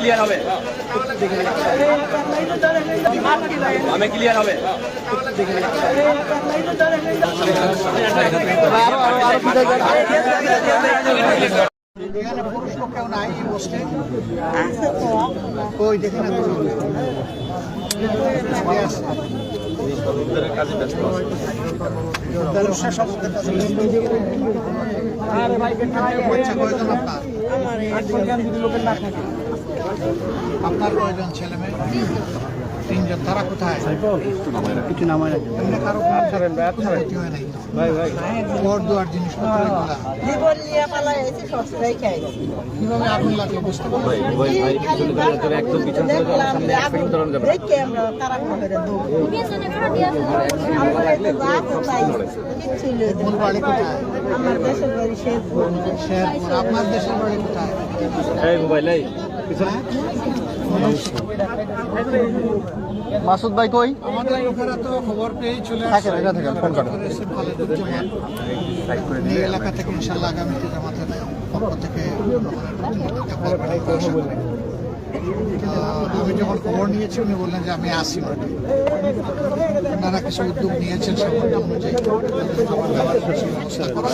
Clear হবে, আমি clear হবে। এখানে পুরুষ লোক কেউ নাই বসতে কই দেখি না আপনার কয়জন ছেলে মেয়ে? তিনজন। তারা কোথায়? কিছু নামায় না, কারো হয় নাই ঘর দুয়ার জিনিসপত্র কিভাবে আগুন লাগলো বুঝতে মূল বাড়ি কোথায়? শেরপুর। আপনার দেশের বাড়ি কোথায়? মাসুদ ভাই কই? আমাদের লোকেরা তো খবর পেয়েই চলে আসে। এই এলাকা থেকে ইনশাল্লাহ আগামীতে আমাদের পক্ষ থেকে আমি যখন খবর নিয়েছি উনি বললেন যে আমি আসি মাঠে। ওনারা কিছু উদ্যোগ নিয়েছেন সে অনুযায়ী ব্যবস্থা করা।